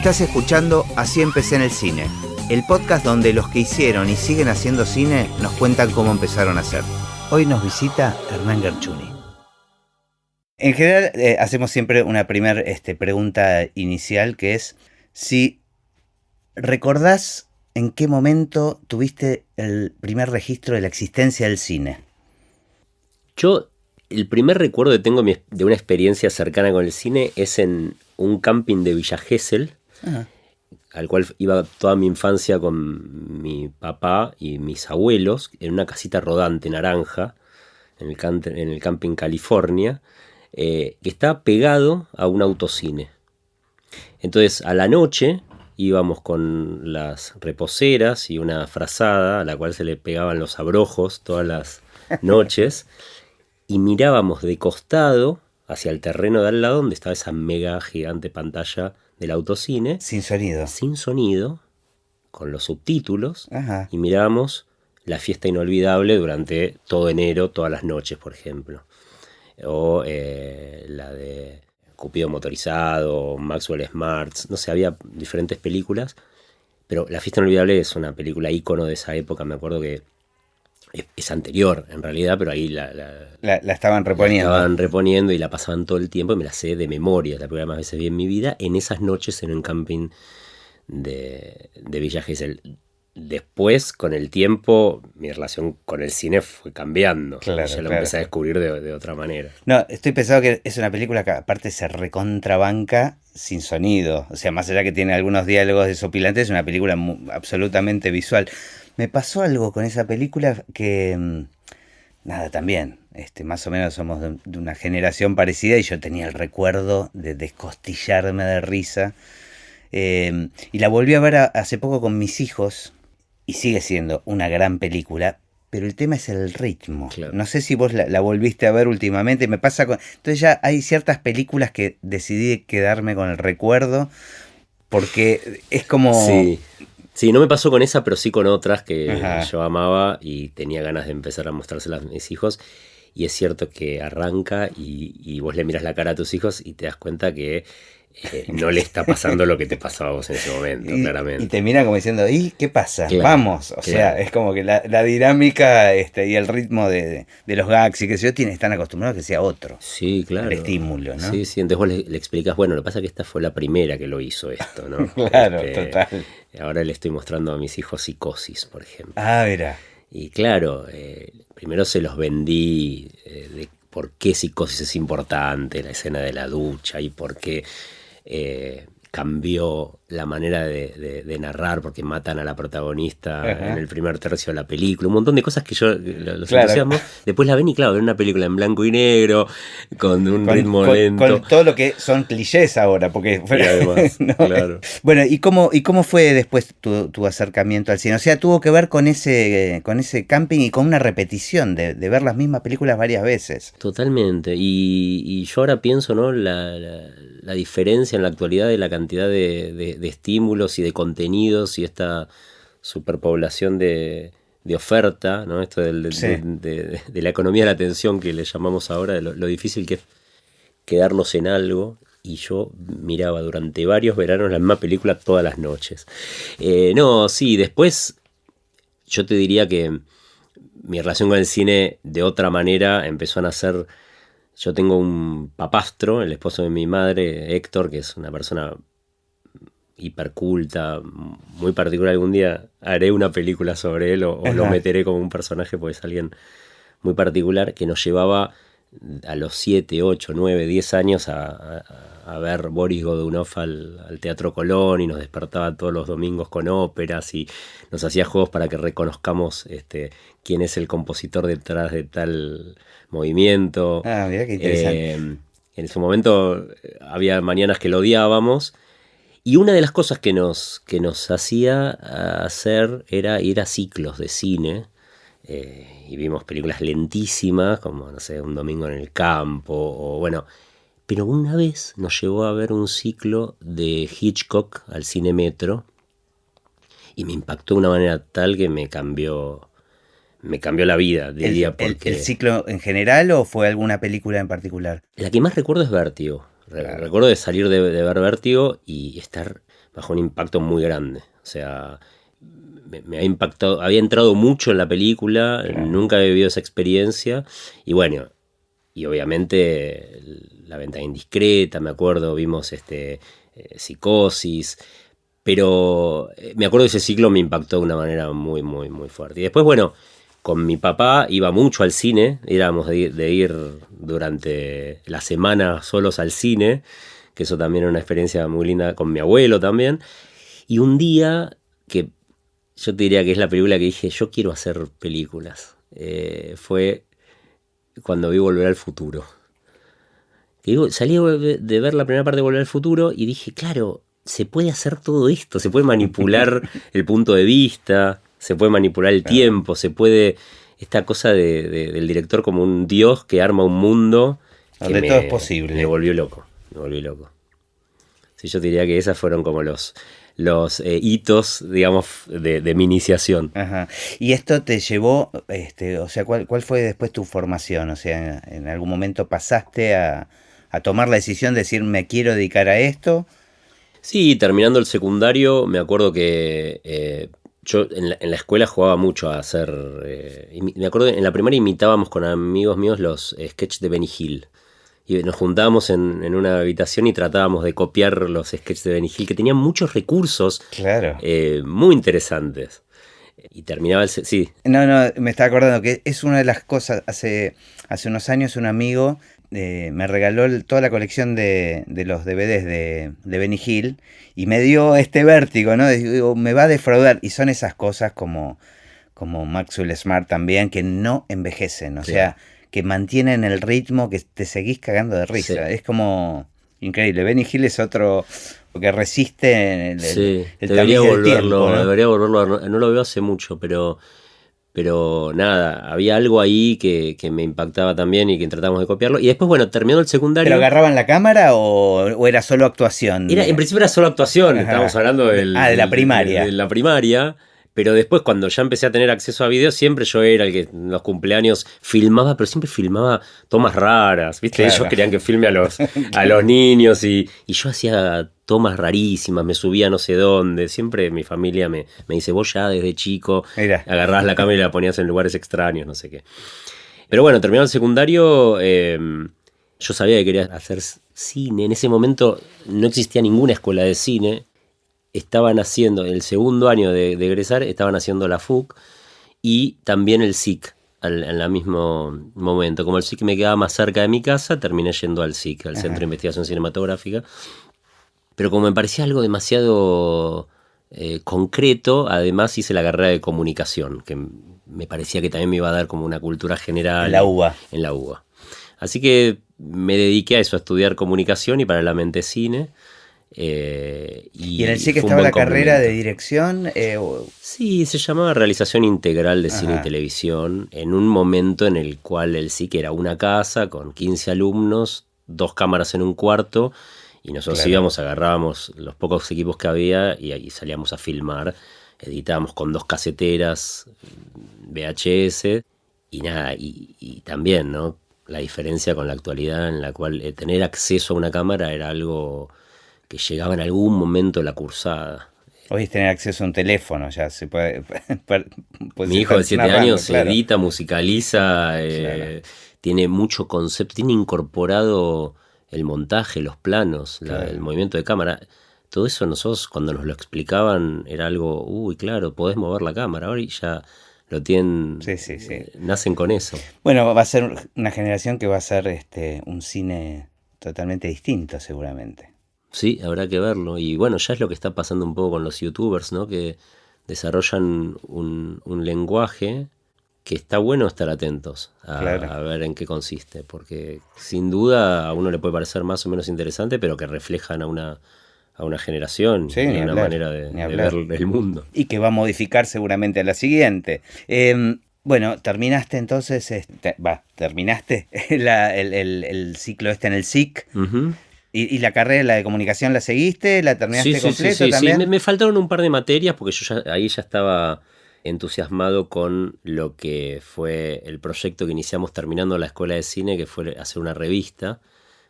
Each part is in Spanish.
Estás escuchando Así empecé en el cine, el podcast donde los que hicieron y siguen haciendo cine nos cuentan cómo empezaron a hacer. Hoy nos visita Hernán Gerchuni. En general hacemos siempre una primera pregunta inicial, que es si recordás en qué momento tuviste el primer registro de la existencia del cine. Yo, el primer recuerdo que tengo de una experiencia cercana con el cine es en un camping de Villa Gesell, al cual iba toda mi infancia con mi papá y mis abuelos, en una casita rodante naranja, en el camping California, que estaba pegado a un autocine. Entonces, a la noche íbamos con las reposeras y una frazada a la cual se le pegaban los abrojos todas las noches y mirábamos de costado hacia el terreno de al lado donde estaba esa mega gigante pantalla del autocine. Sin sonido. Sin sonido, con los subtítulos. Ajá. Y mirábamos La Fiesta Inolvidable durante todo enero, todas las noches, por ejemplo. O la de Cupido Motorizado, Maxwell Smart, no sé, había diferentes películas. Pero La Fiesta Inolvidable es una película ícono de esa época, me acuerdo que es anterior en realidad, pero ahí la estaban reponiendo. La estaban reponiendo y la pasaban todo el tiempo y me la sé de memoria. La primera más veces vi en mi vida en esas noches en un camping de Villa Gesell. Después, con el tiempo, mi relación con el cine fue cambiando. Claro, ya lo empecé a descubrir de otra manera. No, estoy pensando que es una película que aparte se recontrabanca sin sonido. O sea, más allá que tiene algunos diálogos desopilantes, es una película absolutamente visual. Me pasó algo con esa película que, nada, también, más o menos somos de una generación parecida y yo tenía el recuerdo de descostillarme de risa. Y la volví a ver hace poco con mis hijos y sigue siendo una gran película, pero el tema es el ritmo. Claro. No sé si vos la volviste a ver últimamente, me pasa con... Entonces ya hay ciertas películas que decidí quedarme con el recuerdo porque es como... Sí, no me pasó con esa, pero sí con otras que Ajá. yo amaba y tenía ganas de empezar a mostrárselas a mis hijos. Y es cierto que arranca y vos le miras la cara a tus hijos y te das cuenta que no le está pasando lo que te pasaba a vos en ese momento, claramente. Y te mira como diciendo, ¿y qué pasa? Claro, Vamos. O sea, es como que la dinámica y el ritmo de los gags y que se yo están acostumbrados a que sea otro. Sí, claro. El estímulo, ¿no? Sí, entonces vos le explicás, bueno, lo que pasa es que esta fue la primera que lo hizo esto, ¿no? Claro, total. Ahora le estoy mostrando a mis hijos Psicosis, por ejemplo. Ah, mira. Y claro, primero se los vendí de por qué Psicosis es importante, la escena de la ducha y por qué cambió la manera de narrar porque matan a la protagonista. Ajá. En el primer tercio de la película, un montón de cosas que yo los entusiasmo. Después la ven y claro, ven una película en blanco y negro con un ritmo lento. Con todo lo que son clichés ahora, porque y además, no, claro. Bueno, ¿y cómo fue después tu acercamiento al cine? O sea, tuvo que ver con ese camping y con una repetición de ver las mismas películas varias veces. Totalmente. Y yo ahora pienso, ¿no? La diferencia en la actualidad de la cantidad de estímulos y de contenidos y esta superpoblación de oferta, ¿no? Esto de la economía de la atención que le llamamos ahora, de lo difícil que es quedarnos en algo. Y yo miraba durante varios veranos la misma película todas las noches. Después yo te diría que mi relación con el cine de otra manera empezó a nacer. Yo tengo un papastro, el esposo de mi madre, Héctor, que es una persona hiperculta, muy particular. Algún día haré una película sobre él o lo meteré como un personaje porque es alguien muy particular que nos llevaba a los 7, 8, 9, 10 años a ver Boris Godunov al Teatro Colón y nos despertaba todos los domingos con óperas y nos hacía juegos para que reconozcamos quién es el compositor detrás de tal movimiento. Ah, mirá qué interesante. En su momento había mañanas que lo odiábamos y una de las cosas que nos hacía hacer era ir a ciclos de cine. Y vimos películas lentísimas como, no sé, Un domingo en el campo o bueno, pero una vez nos llevó a ver un ciclo de Hitchcock al Cine Metro y me impactó de una manera tal que me cambió la vida, diría. ¿El ciclo en general o fue alguna película en particular? La que más recuerdo es Vértigo. Claro. Recuerdo de salir de ver Vértigo y estar bajo un impacto muy grande. O sea, me ha impactado, había entrado mucho en la película, Claro. nunca había vivido esa experiencia. Y bueno, y obviamente La ventana indiscreta, me acuerdo, vimos Psicosis. Pero me acuerdo que ese ciclo me impactó de una manera muy, muy, muy fuerte. Y después, bueno, con mi papá iba mucho al cine, éramos de ir durante la semana solos al cine, que eso también era una experiencia muy linda con mi abuelo también. Y un día que yo te diría que es la película que dije, yo quiero hacer películas, fue cuando vi Volver al Futuro. Salí de ver la primera parte de Volver al Futuro y dije, claro, se puede hacer todo esto, se puede manipular el punto de vista, se puede manipular el tiempo, se puede... Esta cosa del director como un dios que arma un mundo que Donde todo es posible. me volvió loco, me volvió loco. Sí, yo diría que esas fueron como los hitos, digamos, de mi iniciación. Ajá. Y esto te llevó, o sea, ¿cuál fue después tu formación? O sea, ¿en algún momento pasaste a tomar la decisión de decir, me quiero dedicar a esto? Sí, terminando el secundario, me acuerdo que yo en la escuela jugaba mucho a hacer... me acuerdo en la primaria imitábamos con amigos míos los sketches de Benny Hill. Y nos juntábamos en una habitación y tratábamos de copiar los sketches de Benny Hill, que tenían muchos recursos Claro. muy interesantes. Y terminaba el... Sí. No, me estaba acordando que es una de las cosas, hace unos años un amigo me regaló toda la colección de los DVDs de Benny Hill y me dio este vértigo, ¿no? Digo, me va a defraudar. Y son esas cosas como Maxwell Smart también, que no envejecen, o sea, que mantienen el ritmo, que te seguís cagando de risa. Sí. Es como increíble. Benny Hill es otro que resiste el debería tamiz volverlo, del tiempo, ¿no? Debería volverlo, no lo veo hace mucho, pero nada, había algo ahí que me impactaba también y que tratamos de copiarlo. Y después, bueno, terminando el secundario... ¿Pero agarraban la cámara o era solo actuación? En principio era solo actuación, estábamos hablando de la primaria. De la primaria. Pero después, cuando ya empecé a tener acceso a videos, siempre yo era el que en los cumpleaños filmaba, pero siempre filmaba tomas raras, ¿viste? Claro. Ellos querían que filme a los niños y yo hacía tomas rarísimas, me subía a no sé dónde. Siempre mi familia me dice, vos ya desde chico agarrabas la cámara y la ponías en lugares extraños, no sé qué. Pero bueno, terminado el secundario, yo sabía que quería hacer cine. En ese momento no existía ninguna escuela de cine. Estaban haciendo, en el segundo año de egresar, estaban haciendo la FUC y también el SIC en el mismo momento. Como el SIC me quedaba más cerca de mi casa, terminé yendo al SIC, al Centro de Investigación Cinematográfica. Pero como me parecía algo demasiado concreto, además hice la carrera de comunicación, que me parecía que también me iba a dar como una cultura general. En la UBA. En la UBA. Así que me dediqué a eso, a estudiar comunicación y paralelamente cine. ¿Y en el SIC estaba la carrera de dirección? Sí, se llamaba Realización Integral de Cine y Televisión, en un momento en el cual el SIC era una casa con 15 alumnos, 2 cámaras en un cuarto, y nosotros íbamos, agarrábamos los pocos equipos que había y ahí salíamos a filmar, editábamos con 2 caseteras, VHS, y nada, y también, ¿no? La diferencia con la actualidad en la cual tener acceso a una cámara era algo que llegaba en algún momento de la cursada. Hoy es tener acceso a un teléfono, ya se puede... Mi hijo de 7 años se edita, musicaliza, tiene mucho concepto, tiene incorporado el montaje, los planos, el movimiento de cámara. Todo eso nosotros cuando nos lo explicaban era algo, uy, claro, podés mover la cámara, ahora ya lo tienen, nacen con eso. Bueno, va a ser una generación que va a ser un cine totalmente distinto seguramente. Sí, habrá que verlo. Y bueno, ya es lo que está pasando un poco con los youtubers, ¿no? Que desarrollan un lenguaje que está bueno estar atentos a ver en qué consiste. Porque sin duda a uno le puede parecer más o menos interesante, pero que reflejan a una generación y a una manera de ver el mundo. Y que va a modificar seguramente a la siguiente. Bueno, terminaste entonces, terminaste el ciclo en el SIC. Uh-huh. ¿Y la carrera, la de comunicación, la seguiste? ¿La terminaste completa también? Sí, me faltaron un par de materias porque yo ahí ya estaba entusiasmado con lo que fue el proyecto que iniciamos terminando la escuela de cine, que fue hacer una revista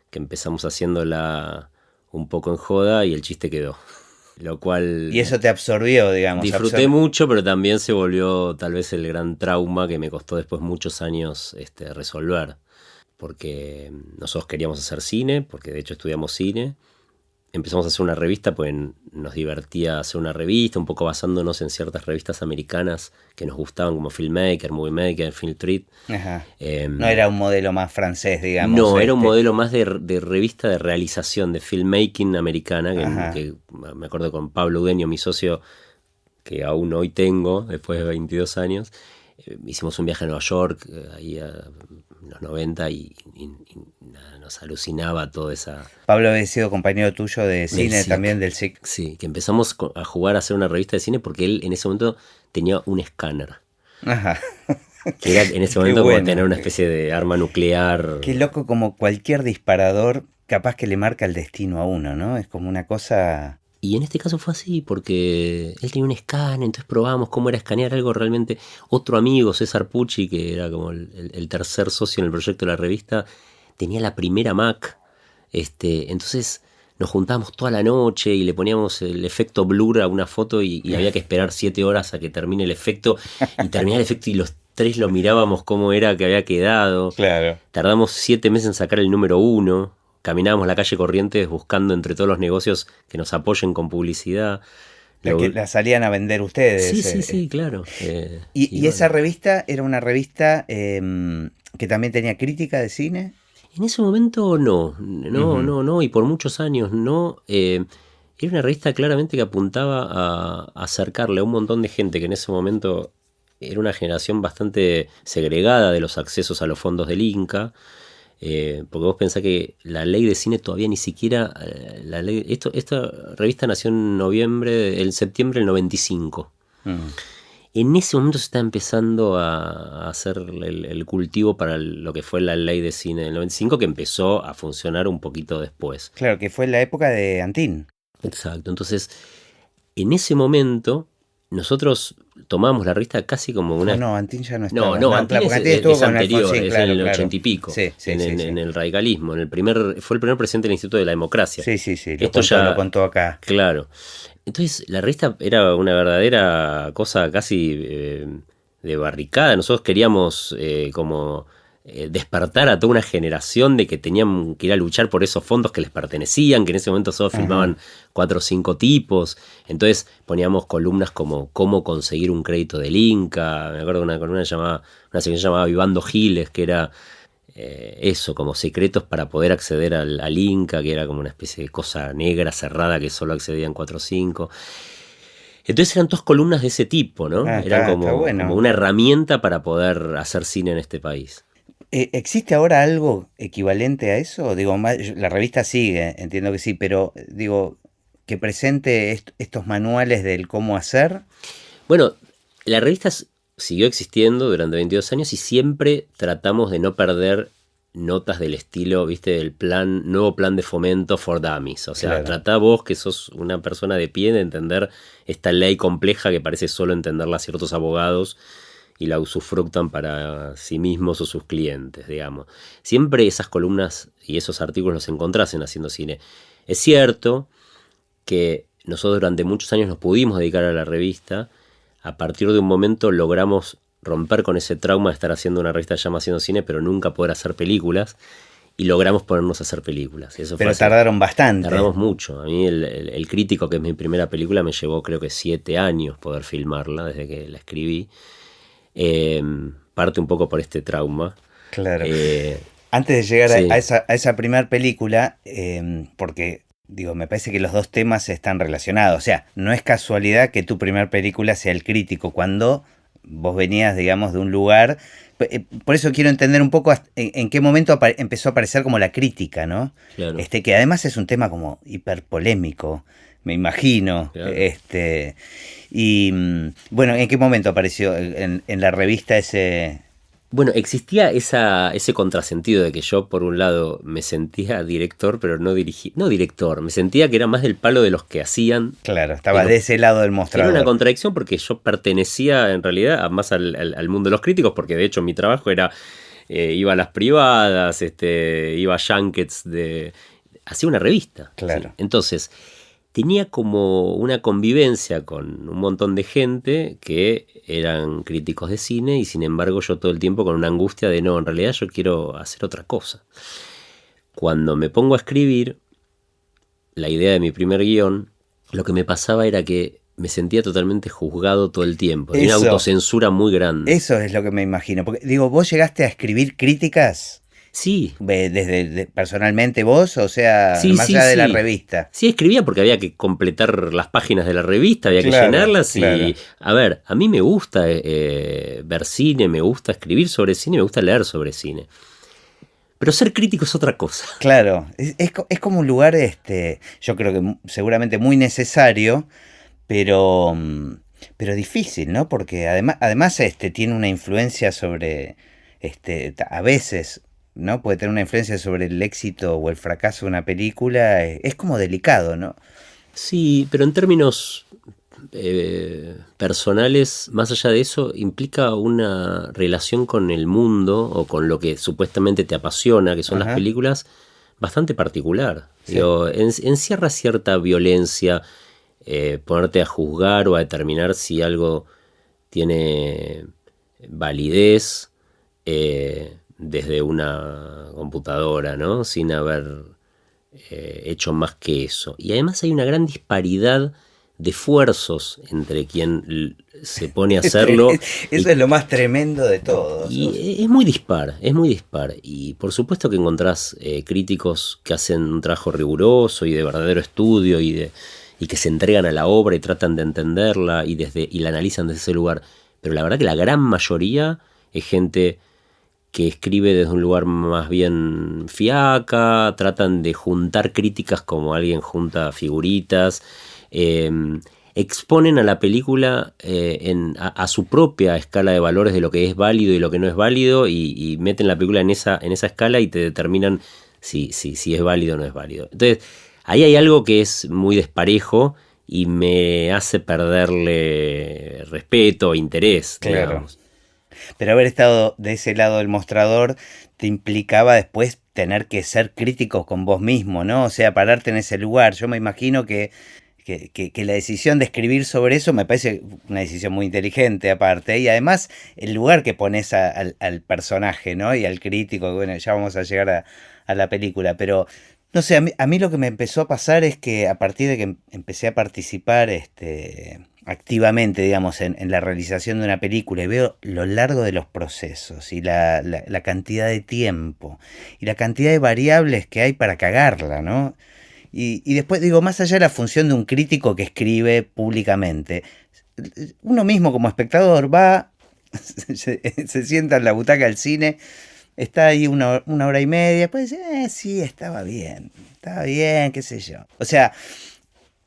que empezamos haciéndola un poco en joda y el chiste quedó. Lo cual... Y eso te absorbió, digamos. Disfruté mucho, pero también se volvió tal vez el gran trauma que me costó después muchos años resolver. Porque nosotros queríamos hacer cine, porque de hecho estudiamos cine. Empezamos a hacer una revista, pues nos divertía hacer una revista, un poco basándonos en ciertas revistas americanas que nos gustaban, como Filmmaker, Movie Maker, Film Treat. Ajá. No era un modelo más francés, digamos. No, era un modelo más de revista de realización, de filmmaking americana, que me acuerdo con Pablo Udeño, mi socio, que aún hoy tengo, después de 22 años. Hicimos un viaje a Nueva York, ahí a los 90, y nada, nos alucinaba toda esa... Pablo había sido compañero tuyo de cine también, del SIC. Sí, que empezamos a jugar a hacer una revista de cine porque él en ese momento tenía un escáner. Ajá. Que era en ese momento como tener una especie de arma nuclear. Qué loco, como cualquier disparador, capaz que le marca el destino a uno, ¿no? Es como una cosa... Y en este caso fue así, porque él tenía un escáner, entonces probábamos cómo era escanear algo realmente. Otro amigo, César Pucci, que era como el tercer socio en el proyecto de la revista, tenía la primera Mac. Entonces nos juntábamos toda la noche y le poníamos el efecto blur a una foto y había que esperar 7 horas a que termine el efecto. Y terminaba el efecto y los 3 lo mirábamos cómo era que había quedado. Claro. Tardamos 7 meses en sacar el número 1. Caminábamos la calle Corrientes buscando entre todos los negocios que nos apoyen con publicidad. La salían a vender ustedes. Sí, claro. ¿Y esa revista era una revista que también tenía crítica de cine? En ese momento no, y por muchos años no. Era una revista claramente que apuntaba a acercarle a un montón de gente que en ese momento era una generación bastante segregada de los accesos a los fondos del Inca. Porque vos pensás que la ley de cine todavía ni siquiera esta revista nació en septiembre del 95. En ese momento se está empezando a hacer el cultivo para lo que fue la ley de cine del 95, que empezó a funcionar un poquito después. Claro, que fue la época de Antin. Exacto, entonces en ese momento nosotros tomamos la revista casi como una... No, Antin ya no estaba. No, Antin es anterior, Alfonsín, es claro, en el claro. 80 y pico, Sí, en el radicalismo, fue el primer presidente del Instituto de la Democracia. Sí, Esto lo contó acá. Claro. Entonces la revista era una verdadera cosa casi de barricada. Nosotros queríamos despertar a toda una generación de que tenían que ir a luchar por esos fondos que les pertenecían, que en ese momento solo filmaban 4 o 5 tipos. Entonces poníamos columnas como cómo conseguir un crédito del Inca. Me acuerdo de una columna una sección llamada Vivando Giles, que era como secretos para poder acceder al Inca, que era como una especie de cosa negra cerrada que solo accedían 4 o 5. Entonces eran 2 columnas de ese tipo, ¿no? Eran como una herramienta para poder hacer cine en este país. ¿Existe ahora algo equivalente a eso? Digo, la revista sigue, entiendo que sí, pero digo, que presente estos manuales del cómo hacer. Bueno, la revista siguió existiendo durante 22 años y siempre tratamos de no perder notas del estilo, viste, del nuevo plan de fomento for dummies. O sea, claro, tratá vos, que sos una persona de pie, de entender esta ley compleja que parece solo entenderla a ciertos abogados y la usufructan para sí mismos o sus clientes, digamos. Siempre esas columnas y esos artículos los encontrás en Haciendo Cine. Es cierto que nosotros durante muchos años nos pudimos dedicar a la revista. A partir de un momento logramos romper con ese trauma de estar haciendo una revista llamada Haciendo Cine, pero nunca poder hacer películas, y logramos ponernos a hacer películas. Eso pero tardaron bastante. Tardamos mucho. A mí el Crítico, que es mi primera película, me llevó creo que 7 años poder filmarla desde que la escribí. Parte un poco por este trauma. Claro. Antes de llegar a esa primera película, porque digo, me parece que los 2 temas están relacionados. O sea, no es casualidad que tu primera película sea El Crítico, cuando vos venías, digamos, de un lugar. Por eso quiero entender un poco en qué momento empezó a aparecer como la crítica, ¿no? Claro. Que además es un tema como hiperpolémico, me imagino. Claro. Y bueno, ¿en qué momento apareció en la revista ese...? Bueno, existía ese contrasentido de que yo, por un lado, me sentía director, pero no director, me sentía que era más del palo de los que hacían. Claro, estaba de ese lado del mostrador. Era una contradicción porque yo pertenecía en realidad más al mundo de los críticos, porque de hecho mi trabajo era iba a las privadas, iba a junkets hacía una revista. Claro. ¿Sí? Entonces, tenía como una convivencia con un montón de gente que eran críticos de cine y sin embargo yo todo el tiempo con una angustia de no, en realidad yo quiero hacer otra cosa. Cuando me pongo a escribir la idea de mi primer guión, lo que me pasaba era que me sentía totalmente juzgado todo el tiempo. Tenía una autocensura muy grande. Eso es lo que me imagino. Porque, digo, ¿vos llegaste a escribir críticas? Sí. Desde personalmente vos, o sea, sí, más allá de la revista. Sí, escribía porque había que completar las páginas de la revista, había que llenarlas y, a ver, a mí me gusta ver cine, me gusta escribir sobre cine, me gusta leer sobre cine. Pero ser crítico es otra cosa. Claro, es como un lugar, yo creo que seguramente muy necesario, pero difícil, ¿no? Porque además tiene una influencia sobre, a veces, ¿no? Puede tener una influencia sobre el éxito o el fracaso de una película. Es como delicado, ¿no? Sí, pero en términos personales, más allá de eso, implica una relación con el mundo o con lo que supuestamente te apasiona, que son las películas, bastante particular. Sí. Digo, encierra cierta violencia, ponerte a juzgar o a determinar si algo tiene validez desde una computadora, ¿no? Sin haber hecho más que eso. Y además hay una gran disparidad de esfuerzos entre quien se pone a hacerlo. Eso es lo más tremendo de todo. Y es muy dispar. Y por supuesto que encontrás críticos que hacen un trabajo riguroso y de verdadero estudio y que se entregan a la obra y tratan de entenderla y la analizan desde ese lugar. Pero la verdad que la gran mayoría es gente que escribe desde un lugar más bien fiaca, tratan de juntar críticas como alguien junta figuritas, exponen a la película a su propia escala de valores de lo que es válido y lo que no es válido y meten la película en esa escala y te determinan si es válido o no es válido. Entonces, ahí hay algo que es muy desparejo y me hace perderle respeto, interés, claro. Digamos. Pero haber estado de ese lado del mostrador te implicaba después tener que ser crítico con vos mismo, ¿no? O sea, pararte en ese lugar. Yo me imagino que la decisión de escribir sobre eso me parece una decisión muy inteligente aparte. Y además el lugar que pones al personaje, ¿no? Y al crítico, bueno, ya vamos a llegar a la película. Pero, no sé, a mí lo que me empezó a pasar es que a partir de que empecé a participar activamente, digamos, en la realización de una película y veo lo largo de los procesos y la cantidad de tiempo y la cantidad de variables que hay para cagarla, ¿no? Y después digo, más allá de la función de un crítico que escribe públicamente, uno mismo como espectador va, se sienta en la butaca del cine, está ahí una hora y media, después dice, sí, estaba bien, qué sé yo. O sea,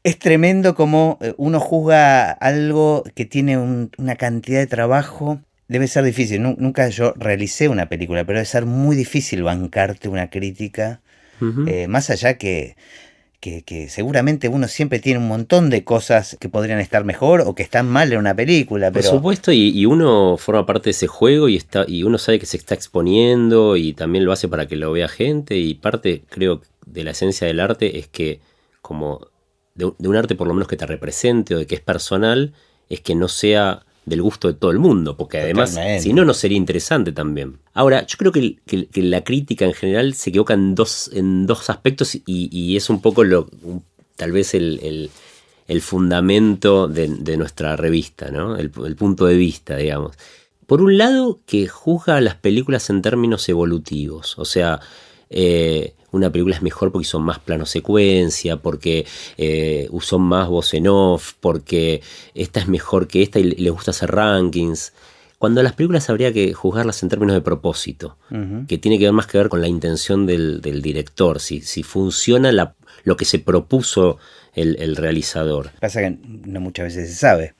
es tremendo como uno juzga algo que tiene una cantidad de trabajo. Debe ser difícil. Nunca yo realicé una película, pero debe ser muy difícil bancarte una crítica. Uh-huh. Más allá que seguramente uno siempre tiene un montón de cosas que podrían estar mejor o que están mal en una película. Pero... Por supuesto, y uno forma parte de ese juego y uno sabe que se está exponiendo y también lo hace para que lo vea gente. Y parte, creo, de la esencia del arte es que como... de un arte por lo menos que te represente o de que es personal, es que no sea del gusto de todo el mundo, porque además, si no, no sería interesante también. Ahora, yo creo que la crítica en general se equivoca en dos aspectos y es un poco tal vez el fundamento de nuestra revista, ¿no? El punto de vista, digamos. Por un lado, que juzga las películas en términos evolutivos, o sea... una película es mejor porque son más plano secuencia, porque usó más voz en off, porque esta es mejor que esta y le gusta hacer rankings. Cuando las películas habría que juzgarlas en términos de propósito, uh-huh. que tiene que ver más que ver con la intención del director, si funciona lo que se propuso el realizador. Pasa que no muchas veces se sabe,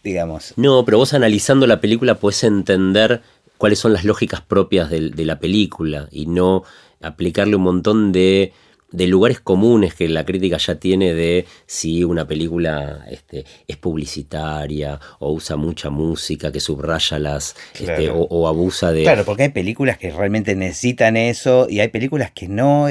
digamos. No, pero vos analizando la película podés entender cuáles son las lógicas propias de la película y no aplicarle un montón de de lugares comunes que la crítica ya tiene de si una película es publicitaria o usa mucha música que subraya Claro. o abusa de... Claro, porque hay películas que realmente necesitan eso y hay películas que no,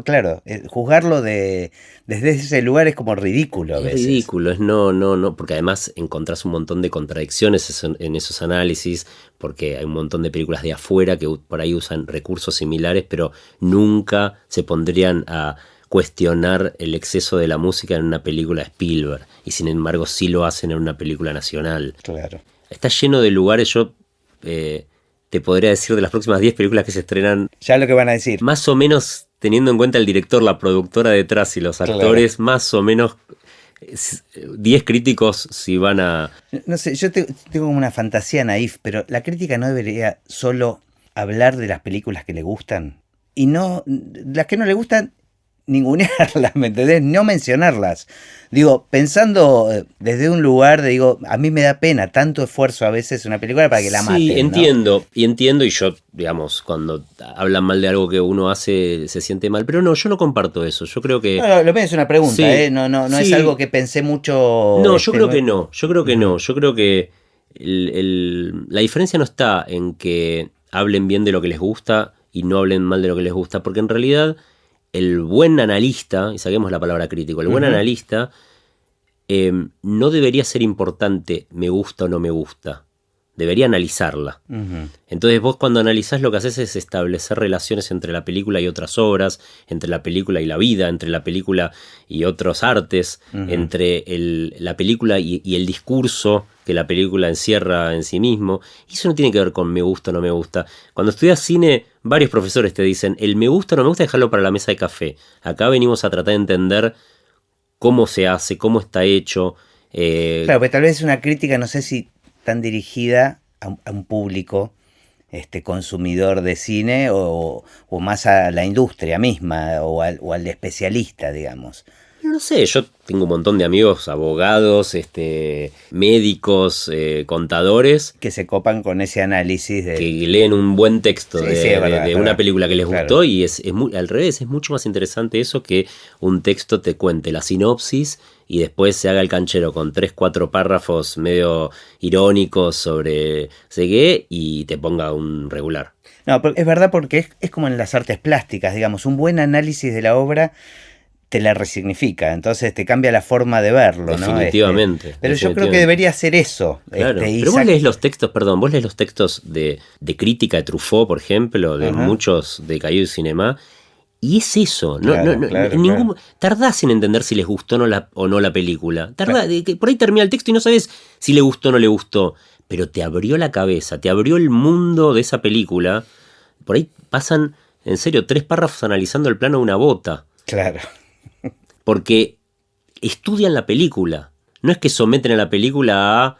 claro, juzgarlo desde ese lugar es como ridículo a Es veces. ridículo, es no, porque además encontrás un montón de contradicciones en esos análisis, porque hay un montón de películas de afuera que por ahí usan recursos similares, pero nunca se pondrían a cuestionar el exceso de la música en una película de Spielberg, y sin embargo sí lo hacen en una película nacional. Claro. Está lleno de lugares, yo te podría decir de las próximas 10 películas que se estrenan, Ya lo que van a decir. más o menos teniendo en cuenta el director, la productora detrás y los actores, más o menos 10 críticos si van a... No sé, tengo como una fantasía naif, pero la crítica no debería solo hablar de las películas que le gustan y no, las que no le gustan, ningunearlas, ¿me entendés? No mencionarlas. Digo, pensando desde un lugar, digo, a mí me da pena tanto esfuerzo a veces una película para que la maten, Sí, ¿no? entiendo, y yo, digamos, cuando hablan mal de algo que uno hace, se siente mal, pero no, yo no comparto eso, yo creo que... No, lo mío es una pregunta, Sí, no es sí. algo que pensé mucho. No, yo creo que no, yo creo que no, Ujú. yo creo que la diferencia no está en que hablen bien de lo que les gusta y no hablen mal de lo que les gusta, porque en realidad el buen analista, y saquemos la palabra crítico, el buen Ujú. analista no debería ser importante me gusta o no me gusta, debería analizarla. Ujú. Entonces vos cuando analizás lo que haces es establecer relaciones entre la película y otras obras, entre la película y la vida, entre la película y otros artes, Ujú. entre la película y el discurso que la película encierra en sí mismo. Y eso no tiene que ver con me gusta o no me gusta. Cuando estudias cine, varios profesores te dicen, el me gusta o no me gusta, dejarlo para la mesa de café. Acá venimos a tratar de entender cómo se hace, cómo está hecho. Claro, pues tal vez una crítica, no sé si tan dirigida a un público consumidor de cine o más a la industria misma o al especialista, digamos. No sé, yo tengo un montón de amigos, abogados, médicos, contadores, Que se copan con ese análisis que del... leen un buen texto Sí, sí, es verdad, de es una verdad. película que les Claro. gustó y al revés, es mucho más interesante eso que un texto te cuente la sinopsis y después se haga el canchero con 3, 4 párrafos medio irónicos sobre sé qué y te ponga un regular. No, es verdad porque es como en las artes plásticas, digamos, un buen análisis de la obra te la resignifica, entonces te cambia la forma de verlo, ¿no? Definitivamente. Pero yo creo que definitivamente. debería ser eso. Claro, pero vos lees los textos, perdón, vos lees los textos de crítica de Truffaut, por ejemplo, de Ajá. muchos de Cahiers du Cinema, y es eso, Claro, no, claro, en ningún, claro. tardás en entender si les gustó o no la película, que por ahí termina el texto y no sabes si le gustó o no le gustó, pero te abrió la cabeza, te abrió el mundo de esa película, por ahí pasan, en serio, 3 párrafos analizando el plano de una bota, Claro. porque estudian la película. No es que someten a la película a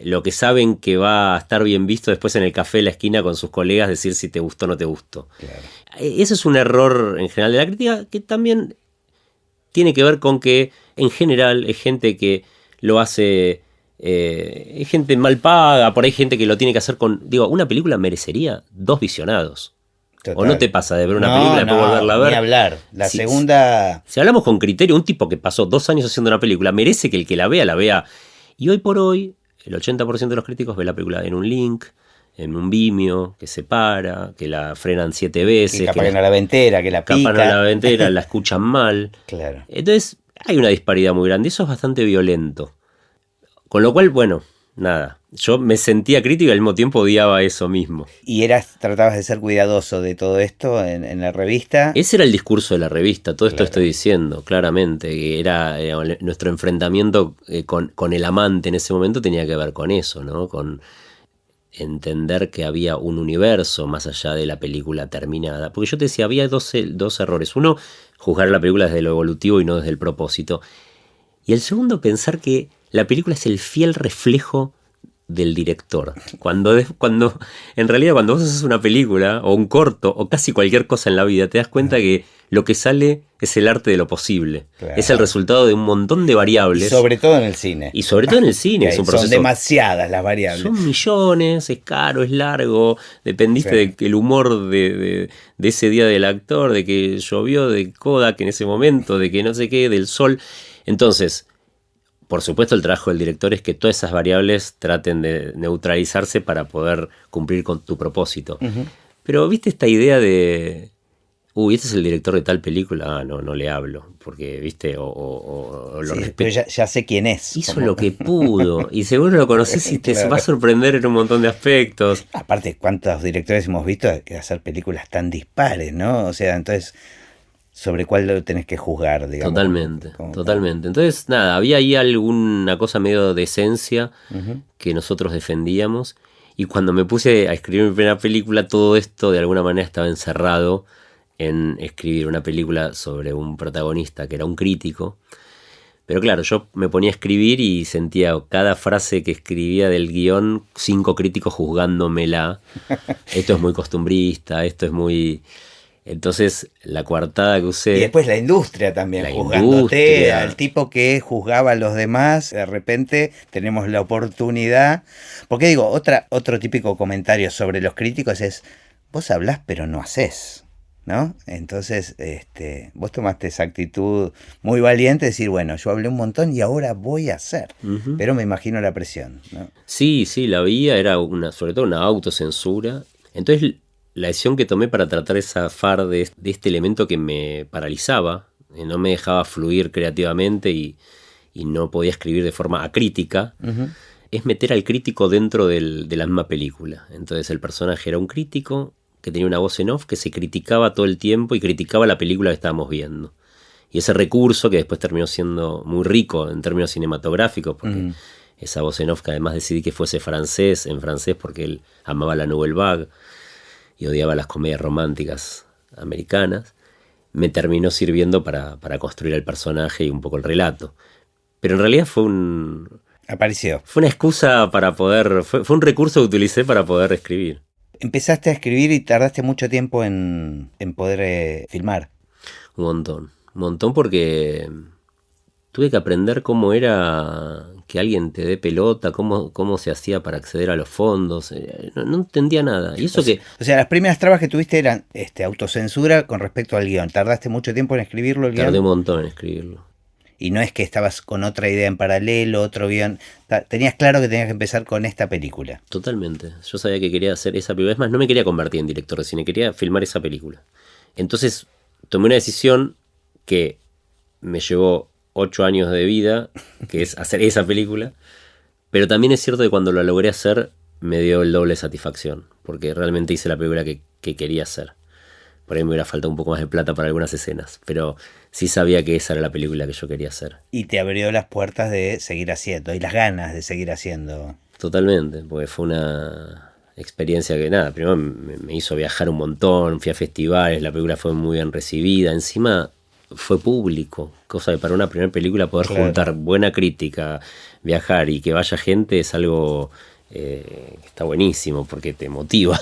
lo que saben que va a estar bien visto después en el café de la esquina con sus colegas, decir si te gustó o no te gustó. Claro. Eso es un error en general de la crítica que también tiene que ver con que en general es gente que lo hace, es gente mal paga, por ahí gente que lo tiene que hacer con... Digo, una película merecería 2 visionados. Total. ¿O no te pasa de ver una película y después volverla a ver? Ni hablar. La Si- segunda... Si hablamos con criterio, un tipo que pasó 2 años haciendo una película merece que el que la vea. Y hoy por hoy, el 80% de los críticos ve la película en un link, en un Vimeo, que se para, que la frenan 7 Que veces, capaz que no la ve entera, que la capan a la pica. ventera, la escuchan mal. Claro. Entonces, hay una disparidad muy grande. Eso es bastante violento. Con lo cual, bueno, nada. Yo me sentía crítico y al mismo tiempo odiaba eso mismo. ¿Y tratabas de ser cuidadoso de todo esto en la revista? Ese era el discurso de la revista, todo esto Claro. estoy diciendo, claramente, que era nuestro enfrentamiento con el amante en ese momento tenía que ver con eso, ¿no? Con entender que había un universo más allá de la película terminada. Porque yo te decía, había dos errores. Uno, juzgar la película desde lo evolutivo y no desde el propósito. Y el segundo, pensar que la película es el fiel reflejo del director. Cuando en realidad cuando vos haces una película o un corto o casi cualquier cosa en la vida, te das cuenta que lo que sale es el arte de lo posible. Claro. Es el resultado de un montón de variables. Y sobre todo en el cine. Y sobre todo en el cine. Es un proceso, son demasiadas las variables. Son millones, es caro, es largo. Dependiste del humor de ese día del actor, de que llovió, de Kodak en ese momento, de que no sé qué, del sol. Entonces, por supuesto, el trabajo del director es que todas esas variables traten de neutralizarse para poder cumplir con tu propósito. Uh-huh. Pero, ¿viste esta idea de... este es el director de tal película? No le hablo, porque, ¿viste? O lo respeto. Pero ya sé quién es. Hizo lo que pudo, y seguro lo conoces y te va a sorprender en un montón de aspectos. Aparte, ¿cuántos directores hemos visto hacer películas tan dispares, no? O sea, entonces... sobre cuál lo tenés que juzgar, digamos. Totalmente. Entonces, nada, había ahí alguna cosa medio de esencia que nosotros defendíamos. Y cuando me puse a escribir mi primera película, todo esto de alguna manera estaba encerrado en escribir una película sobre un protagonista que era un crítico. Pero claro, yo me ponía a escribir y sentía cada frase que escribía del guión, 5 críticos juzgándomela. Esto es muy costumbrista, esto es muy... Entonces, la coartada que usé... Y después la industria también, juzgándote. Al tipo que juzgaba a los demás, de repente tenemos la oportunidad... Porque digo, otro típico comentario sobre los críticos es, vos hablás pero no hacés, ¿no? Entonces, vos tomaste esa actitud muy valiente de decir, bueno, yo hablé un montón y ahora voy a hacer. Uh-huh. Pero me imagino la presión, ¿no? Sí, la veía, era sobre todo una autocensura. Entonces... la decisión que tomé para tratar de zafar de este elemento que me paralizaba, no me dejaba fluir creativamente y no podía escribir de forma acrítica, es meter al crítico dentro de la misma película. Entonces el personaje era un crítico que tenía una voz en off que se criticaba todo el tiempo y criticaba la película que estábamos viendo. Y ese recurso que después terminó siendo muy rico en términos cinematográficos, porque esa voz en off que además decidí que fuese en francés porque él amaba la Nouvelle Vague y odiaba las comedias románticas americanas, me terminó sirviendo para construir el personaje y un poco el relato. Pero en realidad apareció. Fue una excusa para poder... Fue un recurso que utilicé para poder escribir. Empezaste a escribir y tardaste mucho tiempo en poder filmar. Un montón porque tuve que aprender cómo era... que alguien te dé pelota, cómo se hacía para acceder a los fondos, no entendía nada. Y eso o sea, las primeras trabas que tuviste eran autocensura con respecto al guión. ¿Tardaste mucho tiempo en escribirlo el guión? Tardé un montón en escribirlo. Y no es que estabas con otra idea en paralelo, otro guión. Tenías claro que tenías que empezar con esta película. Totalmente. Yo sabía que quería hacer esa película. Es más, no me quería convertir en director de cine, quería filmar esa película. Entonces tomé una decisión que me llevó 8 años de vida, que es hacer esa película, pero también es cierto que cuando lo logré hacer me dio el doble satisfacción, porque realmente hice la película que quería hacer. Por ahí me hubiera faltado un poco más de plata para algunas escenas, pero sí sabía que esa era la película que yo quería hacer. Y te abrió las puertas de seguir haciendo, y las ganas de seguir haciendo. Totalmente, porque fue una experiencia que nada, primero me hizo viajar un montón, fui a festivales, la película fue muy bien recibida, encima fue público, cosa que para una primera película poder juntar buena crítica, viajar y que vaya gente es algo que está buenísimo porque te motiva.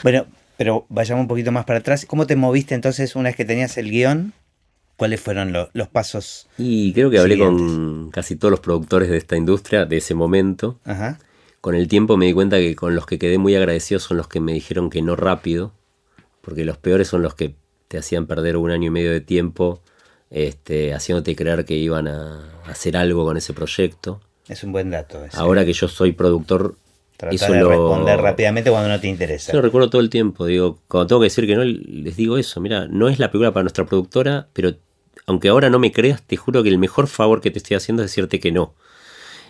Bueno, pero vayamos un poquito más para atrás. ¿Cómo te moviste entonces una vez que tenías el guión? ¿Cuáles fueron los pasos? Y creo que hablé con casi todos los productores de esta industria de ese momento. Ajá. Con el tiempo me di cuenta que con los que quedé muy agradecido son los que me dijeron que no rápido, porque los peores son los que te hacían perder 1 año y medio de tiempo haciéndote creer que iban a hacer algo con ese proyecto. Es un buen dato. Ahora que yo soy productor, tratar de responder rápidamente cuando no te interesa. Yo lo recuerdo todo el tiempo. Digo, cuando tengo que decir que no, les digo eso. Mira, no es la película para nuestra productora, pero aunque ahora no me creas, te juro que el mejor favor que te estoy haciendo es decirte que no.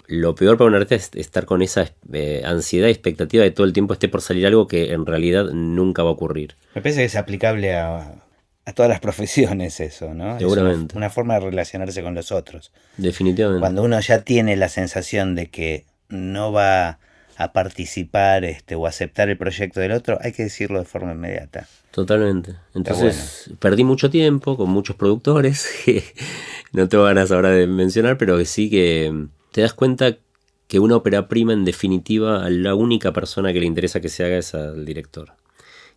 Lo peor para un artista es estar con esa ansiedad y expectativa de todo el tiempo esté por salir algo que en realidad nunca va a ocurrir. Me parece que es aplicable a todas las profesiones eso, ¿no? Seguramente. Es una forma de relacionarse con los otros. Definitivamente. Cuando uno ya tiene la sensación de que no va a participar o aceptar el proyecto del otro, hay que decirlo de forma inmediata. Totalmente. Entonces perdí mucho tiempo con muchos productores que no tengo ganas ahora de mencionar, pero que sí que te das cuenta que una ópera prima, en definitiva, a la única persona que le interesa que se haga es al director.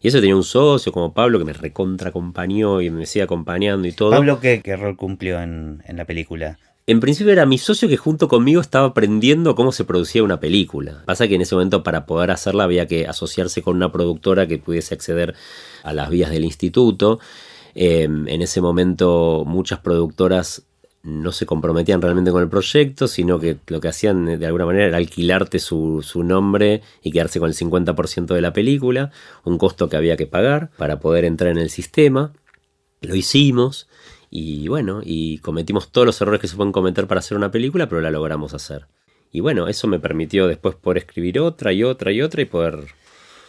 Y eso tenía un socio como Pablo que me recontra acompañó y me sigue acompañando y todo. ¿Pablo qué rol cumplió en la película? En principio era mi socio que junto conmigo estaba aprendiendo cómo se producía una película. Pasa que en ese momento para poder hacerla había que asociarse con una productora que pudiese acceder a las vías del instituto. En ese momento muchas productoras no se comprometían realmente con el proyecto, sino que lo que hacían de alguna manera era alquilarte su nombre y quedarse con el 50% de la película, un costo que había que pagar para poder entrar en el sistema. Lo hicimos y bueno, y cometimos todos los errores que se pueden cometer para hacer una película, pero la logramos hacer. Y bueno, eso me permitió después poder escribir otra y otra y otra y poder...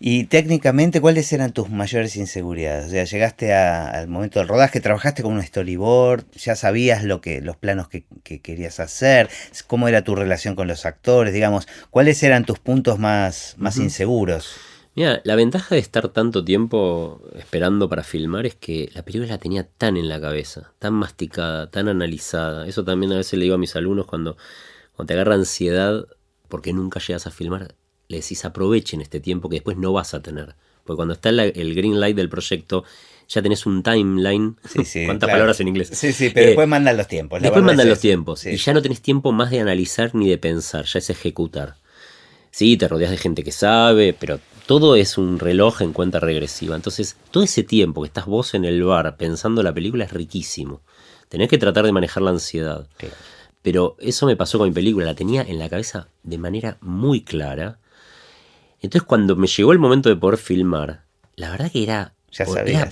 Y técnicamente, ¿cuáles eran tus mayores inseguridades? O sea, llegaste al momento del rodaje, trabajaste con un storyboard, ya sabías los planos que querías hacer, cómo era tu relación con los actores, digamos, ¿cuáles eran tus puntos más inseguros? Mira, la ventaja de estar tanto tiempo esperando para filmar es que la película la tenía tan en la cabeza, tan masticada, tan analizada. Eso también a veces le digo a mis alumnos cuando te agarra ansiedad porque nunca llegas a filmar. Le decís aprovechen este tiempo que después no vas a tener. Porque cuando está el green light del proyecto, ya tenés un timeline. Sí, ¿Cuántas claro. palabras en inglés? Sí, pero después mandan los tiempos. Después mandan los tiempos. Sí. Y ya no tenés tiempo más de analizar ni de pensar, ya es ejecutar. Sí, te rodeas de gente que sabe, pero todo es un reloj en cuenta regresiva. Entonces, todo ese tiempo que estás vos en el bar pensando la película es riquísimo. Tenés que tratar de manejar la ansiedad. Claro. Pero eso me pasó con mi película, la tenía en la cabeza de manera muy clara. Entonces cuando me llegó el momento de poder filmar, la verdad que era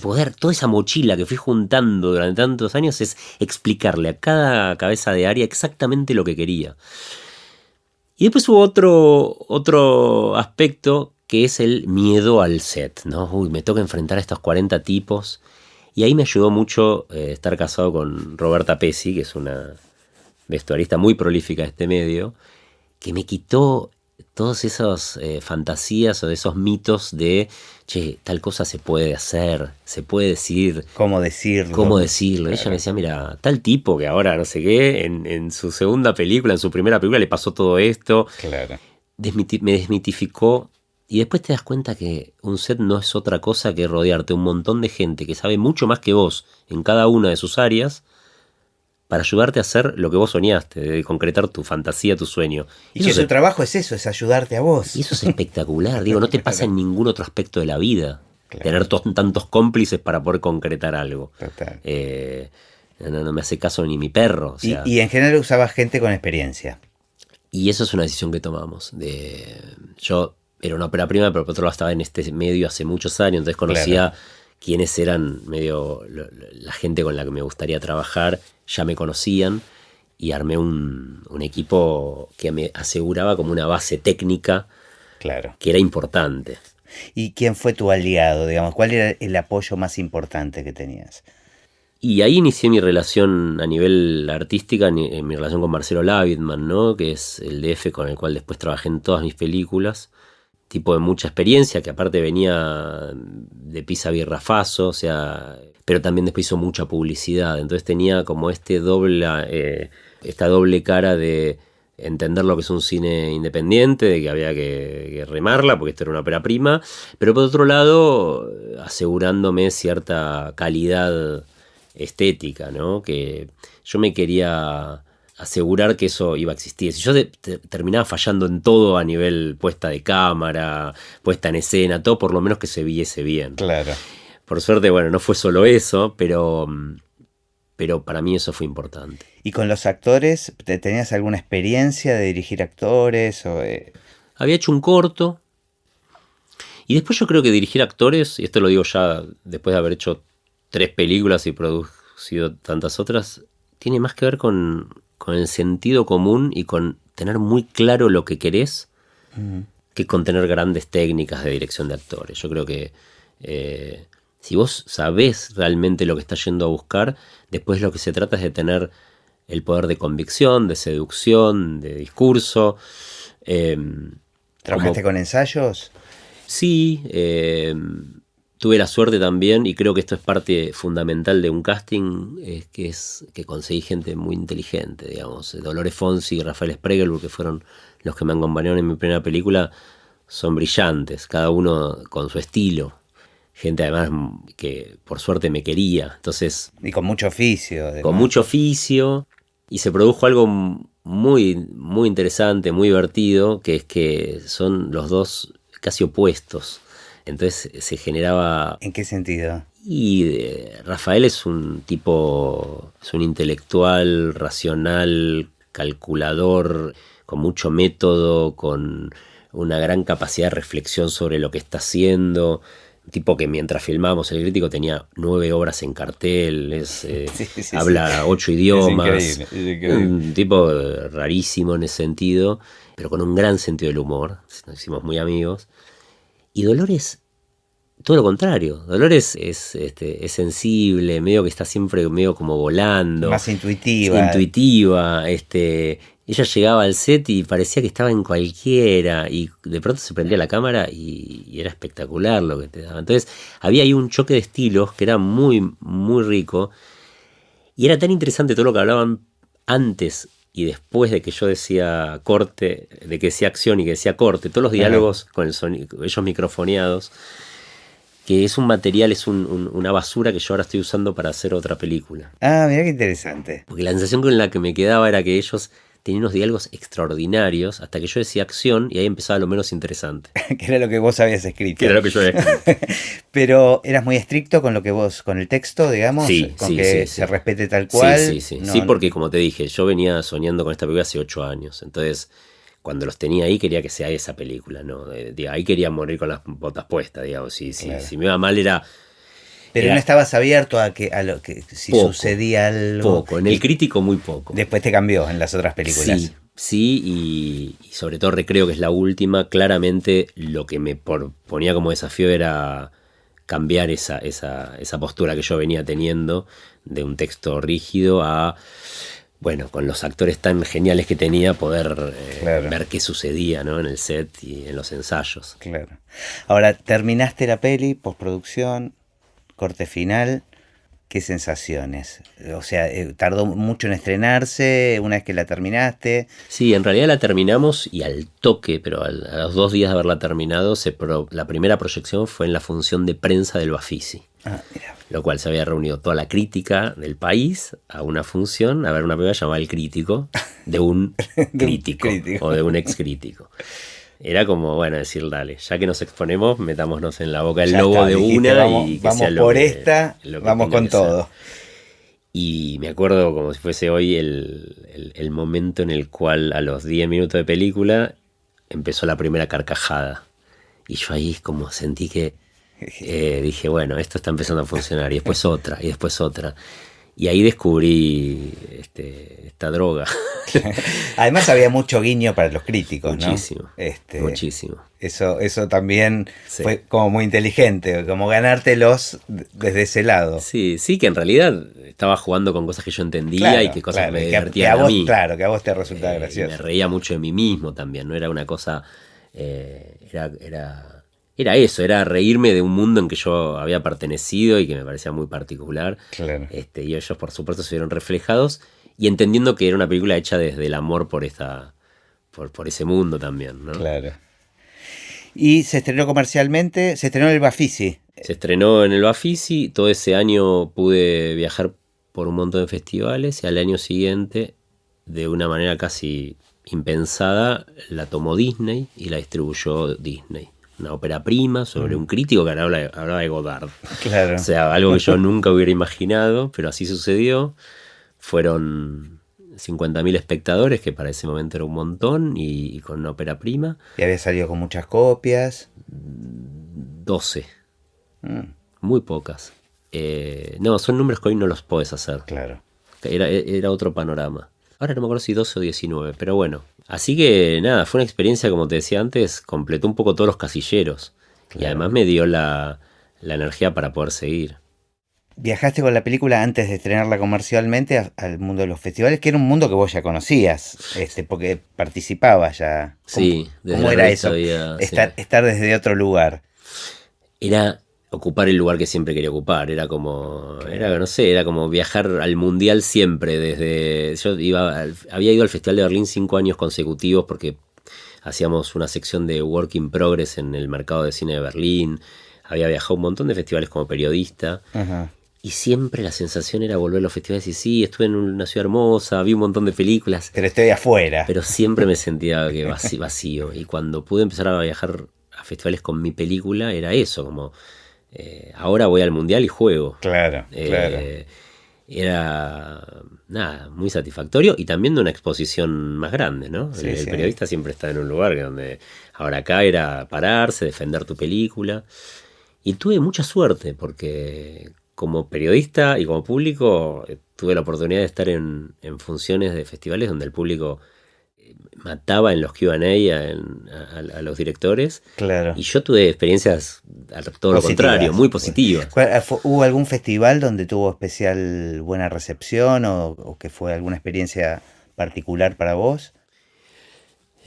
poder, toda esa mochila que fui juntando durante tantos años es explicarle a cada cabeza de área exactamente lo que quería. Y después hubo otro aspecto que es el miedo al set, ¿no? Me toca enfrentar a estos 40 tipos. Y ahí me ayudó mucho estar casado con Roberta Pesci, que es una vestuarista muy prolífica de este medio, que me quitó todas esas fantasías o de esos mitos de, che, tal cosa se puede hacer, se puede decir. ¿Cómo decirlo? Claro. Ella me decía, mira, tal tipo que ahora no sé qué, en su segunda película, en su primera película le pasó todo esto. Claro. Me desmitificó. Y después te das cuenta que un set no es otra cosa que rodearte un montón de gente que sabe mucho más que vos en cada una de sus áreas para ayudarte a hacer lo que vos soñaste, de concretar tu fantasía, tu sueño. Y que tu trabajo es eso, es ayudarte a vos. Y eso es espectacular, digo, no te pasa en ningún otro aspecto de la vida. Claro. Tener tantos cómplices para poder concretar algo. Total. No me hace caso ni mi perro. O sea, y en general usabas gente con experiencia. Y eso es una decisión que tomamos. Yo era una ópera prima, pero por otro lado estaba en este medio hace muchos años, entonces conocía quiénes eran medio la gente con la que me gustaría trabajar. Ya me conocían y armé un equipo que me aseguraba como una base técnica que era importante. ¿Y quién fue tu aliado, digamos? ¿Cuál era el apoyo más importante que tenías? Y ahí inicié mi relación a nivel artística, mi relación con Marcelo Lavidman, ¿no? Que es el DF con el cual después trabajé en todas mis películas. Tipo de mucha experiencia, que aparte venía de Pisa Birrafaso, o sea, pero también después hizo mucha publicidad. Entonces tenía como esta doble cara de entender lo que es un cine independiente, de que había que remarla, porque esto era una ópera prima, pero por otro lado, asegurándome cierta calidad estética, ¿no? Que yo me quería asegurar que eso iba a existir. Si yo terminaba fallando en todo a nivel puesta de cámara, puesta en escena, todo por lo menos que se viese bien. Claro. Por suerte, bueno, no fue solo eso, pero para mí eso fue importante. ¿Y con los actores, tenías alguna experiencia de dirigir actores? Había hecho un corto, y después yo creo que dirigir actores, y esto lo digo ya después de haber hecho 3 películas y producido tantas otras, tiene más que ver con el sentido común y con tener muy claro lo que querés que con tener grandes técnicas de dirección de actores. Yo creo que si vos sabés realmente lo que estás yendo a buscar, después lo que se trata es de tener el poder de convicción, de seducción, de discurso. ¿Trabajaste con ensayos? Sí, tuve la suerte también, y creo que esto es parte fundamental de un casting, es que conseguí gente muy inteligente, digamos. Dolores Fonsi y Rafael Spregelburg, que fueron los que me acompañaron en mi primera película, son brillantes, cada uno con su estilo. Gente además que por suerte me quería. Entonces, y con mucho oficio. Además. Con mucho oficio. Y se produjo algo muy, muy interesante, muy divertido, que es que son los dos casi opuestos. Entonces se generaba... ¿En qué sentido? Y Rafael es un tipo, es un intelectual, racional, calculador, con mucho método, con una gran capacidad de reflexión sobre lo que está haciendo. Un tipo que mientras filmábamos El Crítico tenía 9 obras en cartel, habla 8 idiomas. Es increíble. Un tipo rarísimo en ese sentido, pero con un gran sentido del humor. Nos hicimos muy amigos. Y Dolores, todo lo contrario. Dolores es sensible, medio que está siempre medio como volando. Más intuitiva. Ella llegaba al set y parecía que estaba en cualquiera, y de pronto se prendía la cámara y era espectacular lo que te daba. Entonces había ahí un choque de estilos que era muy, muy rico, y era tan interesante todo lo que hablaban antes y después de que yo decía corte, de que decía acción y que decía corte, todos los diálogos con el sonido, ellos microfoneados, que es un material, es una basura que yo ahora estoy usando para hacer otra película. Ah, mirá qué interesante. Porque la sensación con la que me quedaba era que ellos tenían unos diálogos extraordinarios hasta que yo decía acción y ahí empezaba lo menos interesante. Que era lo que vos habías escrito. Que era lo que yo había escrito. Pero eras muy estricto con lo que vos, con el texto, digamos, sí, con sí, que sí, se respete tal cual. Sí, porque como te dije, yo venía soñando con esta película hace 8 años. Entonces, cuando los tenía ahí quería que sea esa película, ¿no? Ahí quería morir con las botas puestas, digamos. Claro. Si me iba mal era... Pero no estabas abierto a lo que si poco, sucedía algo. Poco, en El Crítico muy poco. Después te cambió en las otras películas. Sí, y sobre todo Recreo, que es la última, claramente lo que me ponía como desafío era cambiar esa postura que yo venía teniendo de un texto rígido a, bueno, con los actores tan geniales que tenía, poder ver qué sucedía, ¿no? En el set y en los ensayos. Claro. Ahora, terminaste la peli, postproducción, corte final, ¿qué sensaciones? O sea, ¿tardó mucho en estrenarse una vez que la terminaste? Sí, en realidad la terminamos y al toque, pero a los 2 días de haberla terminado, la primera proyección fue en la función de prensa del Bafisi. Ah, mira. Lo cual se había reunido toda la crítica del país a una función, a ver una película llamada El Crítico, de un crítico o de un ex crítico. Era como, bueno, decir, dale, ya que nos exponemos, metámonos en la boca el lobo de una, vamos, y que vamos sea lo por que, esta, lo que vamos tenga con que ser. todo. Y me acuerdo como si fuese hoy el momento en el cual a los 10 minutos de película empezó la primera carcajada. Y yo ahí como sentí que dije, bueno, esto está empezando a funcionar. Y después otra, y después otra. Y ahí descubrí esta droga. Además había mucho guiño para los críticos, muchísimo, ¿no? Muchísimo. Eso también fue como muy inteligente, como ganártelos desde ese lado. Sí, que en realidad estaba jugando con cosas que yo entendía, y que cosas que me divertían a mí. Claro, que a vos te resultaba gracioso. Me reía mucho de mí mismo también, no era una cosa... Era eso, era reírme de un mundo en que yo había pertenecido y que me parecía muy particular. Claro. Y ellos, por supuesto, se vieron reflejados, y entendiendo que era una película hecha desde el amor por ese mundo también, ¿no? Claro. Y se estrenó comercialmente, se estrenó en el Bafisi. Se estrenó en el Bafisi, todo ese año pude viajar por un montón de festivales, y al año siguiente, de una manera casi impensada, la tomó Disney y la distribuyó Disney. Una ópera prima sobre un crítico que hablaba de Godard. Claro. O sea, algo que yo nunca hubiera imaginado, pero así sucedió. Fueron 50.000 espectadores, que para ese momento era un montón, y con una ópera prima. Y había salido con muchas copias. 12. Muy pocas. No, son números que hoy no los podés hacer. Claro. Era otro panorama. Ahora no me acuerdo si 12 o 19, pero bueno. Así que nada, fue una experiencia, como te decía antes, completó un poco todos los casilleros. Claro. Y además me dio la energía para poder seguir. Viajaste con la película antes de estrenarla comercialmente al mundo de los festivales, que era un mundo que vos ya conocías, porque participabas ya. Sí, ¿Cómo era eso? Estar desde otro lugar. Era ocupar el lugar que siempre quería ocupar. Era como, no sé, era como viajar al mundial siempre. Había ido al Festival de Berlín 5 años consecutivos porque hacíamos una sección de Work in Progress en el mercado de cine de Berlín. Había viajado a un montón de festivales como periodista. Ajá. Y siempre la sensación era volver a los festivales y sí, estuve en una ciudad hermosa, vi un montón de películas. Pero estoy afuera. Pero siempre me sentía que vacío. Y cuando pude empezar a viajar a festivales con mi película, era eso, como ahora voy al mundial y juego. Claro. Era nada, muy satisfactorio y también de una exposición más grande, ¿no? Sí, El periodista siempre está en un lugar donde ahora acá era pararse, defender tu película. Y tuve mucha suerte porque como periodista y como público tuve la oportunidad de estar en funciones de festivales donde el público mataba en los Q&A a los directores. Claro. Y yo tuve experiencias todo lo contrario, muy positivas. ¿Hubo algún festival donde tuvo especial buena recepción o que fue alguna experiencia particular para vos?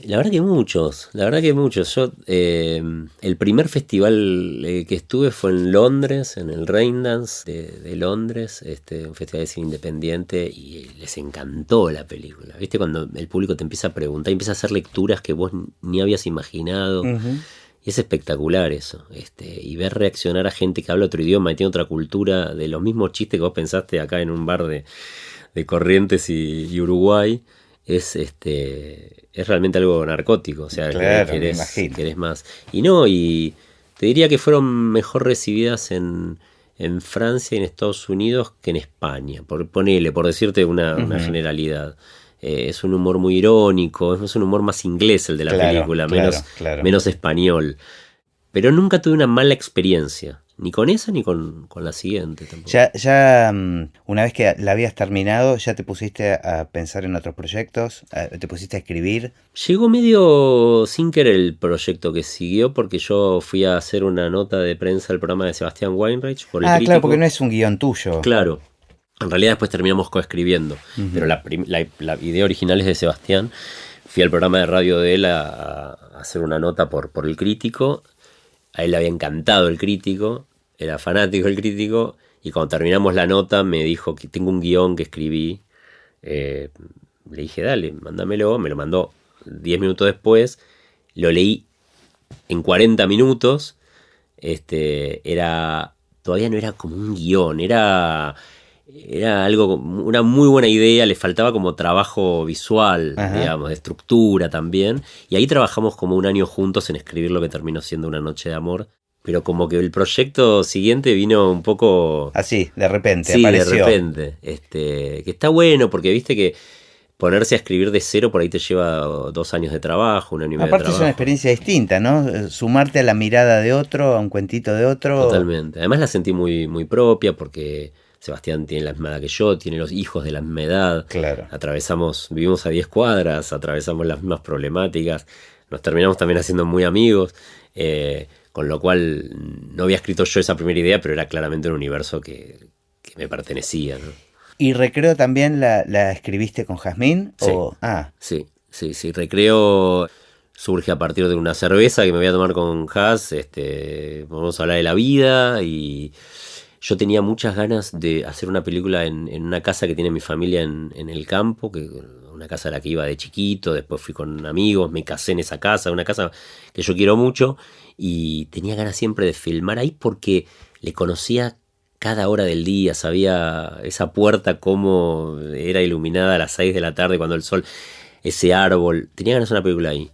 La verdad que muchos. Yo, el primer festival que estuve fue en Londres, en el Raindance de Londres, un festival de cine independiente, y les encantó la película. ¿Viste? Cuando el público te empieza a preguntar, empieza a hacer lecturas que vos ni habías imaginado. Uh-huh. Y es espectacular eso. Y ver reaccionar a gente que habla otro idioma y tiene otra cultura, de los mismos chistes que vos pensaste acá en un bar de Corrientes y Uruguay. Es realmente algo narcótico, o sea, claro, querés más. Y te diría que fueron mejor recibidas en Francia y en Estados Unidos que en España, por decirte una generalidad. Es un humor muy irónico, es un humor más inglés el de la película, menos español. Pero nunca tuve una mala experiencia. Ni con esa ni con la siguiente tampoco. Ya una vez que la habías terminado, ¿ya te pusiste a pensar en otros proyectos? ¿Te pusiste a escribir? Llegó medio sin querer el proyecto que siguió, porque yo fui a hacer una nota de prensa al programa de Sebastián Weinreich por el crítico. Claro, porque no es un guión tuyo. Claro. En realidad después terminamos coescribiendo. Uh-huh. Pero la idea original es de Sebastián. Fui al programa de radio de él a hacer una nota por el crítico. A él le había encantado el crítico, era fanático del crítico, y cuando terminamos la nota me dijo que tengo un guión que escribí. Le dije, dale, mándamelo. Me lo mandó 10 minutos después. Lo leí en 40 minutos. Todavía no era como un guión, era algo, una muy buena idea, le faltaba como trabajo visual, ajá, digamos, de estructura también, y ahí trabajamos como un año juntos en escribir lo que terminó siendo Una noche de amor, pero como que el proyecto siguiente vino un poco... Así, de repente, sí, apareció. De repente, que está bueno, porque viste que ponerse a escribir de cero por ahí te lleva 2 años de trabajo, 1 año y medio de trabajo. Aparte es una experiencia distinta, ¿no? Sumarte a la mirada de otro, a un cuentito de otro. Totalmente, además la sentí muy, muy propia, porque... Sebastián tiene la misma edad que yo, tiene los hijos de la misma edad. Claro. Vivimos a 10 cuadras, atravesamos las mismas problemáticas, nos terminamos también haciendo muy amigos, con lo cual no había escrito yo esa primera idea, pero era claramente un universo que me pertenecía, ¿no? ¿Y Recreo también la escribiste con Jazmín? Sí. Sí, Recreo surge a partir de una cerveza que me voy a tomar con Jaz, vamos a hablar de la vida y... Yo tenía muchas ganas de hacer una película en una casa que tiene mi familia en el campo, una casa a la que iba de chiquito, después fui con amigos, me casé en esa casa, una casa que yo quiero mucho, y tenía ganas siempre de filmar ahí porque le conocía cada hora del día, sabía esa puerta cómo era iluminada a las 6 de la tarde cuando el sol, ese árbol, tenía ganas de una película ahí.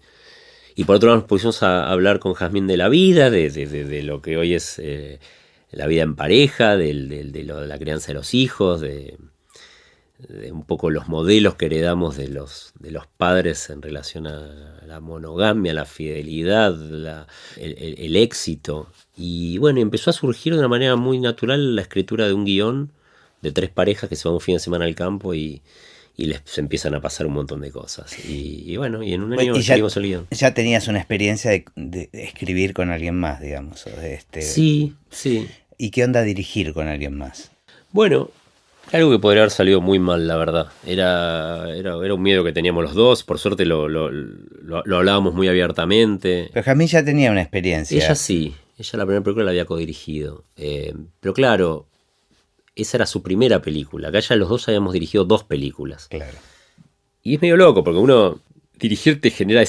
Y por otro lado nos pusimos a hablar con Jazmín de la vida, de lo que hoy es... la vida en pareja, de la crianza de los hijos, de un poco los modelos que heredamos de los padres en relación a la monogamia, la fidelidad, el éxito. Y bueno, empezó a surgir de una manera muy natural la escritura de un guión de 3 parejas que se van un fin de semana al campo y se empiezan a pasar un montón de cosas. Y bueno, y en un año escribimos el guión. Ya tenías una experiencia de escribir con alguien más, digamos. Sí. ¿Y qué onda dirigir con alguien más? Bueno, algo que podría haber salido muy mal, la verdad. Era un miedo que teníamos los dos. Por suerte lo hablábamos muy abiertamente. Pero Jazmín ya tenía una experiencia. Ella sí. Ella la primera película la había codirigido. Pero claro, esa era su primera película. Acá ya los dos habíamos dirigido 2 películas. Claro. Y es medio loco, porque uno dirigir te genera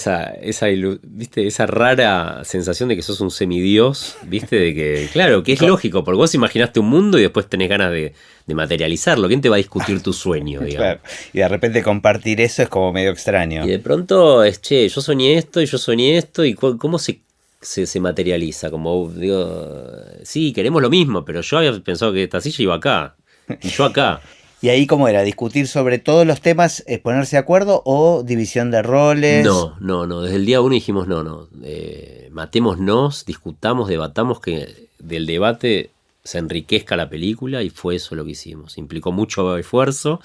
¿viste? Esa rara sensación de que sos un semidios, ¿viste? De que, claro, que es lógico, porque vos imaginaste un mundo y después tenés ganas de materializarlo. ¿Quién te va a discutir tu sueño, digamos? Claro. Y de repente compartir eso es como medio extraño. Y de pronto es, che, yo soñé esto y yo soñé esto, y ¿cómo se materializa? Como, digo, sí, queremos lo mismo, pero yo había pensado que esta silla iba acá, y yo acá. ¿Y ahí cómo era? ¿Discutir sobre todos los temas, ponerse de acuerdo o división de roles? No. Desde el día 1 dijimos no. Matémonos, discutamos, debatamos, que del debate se enriquezca la película, y fue eso lo que hicimos. Implicó mucho esfuerzo,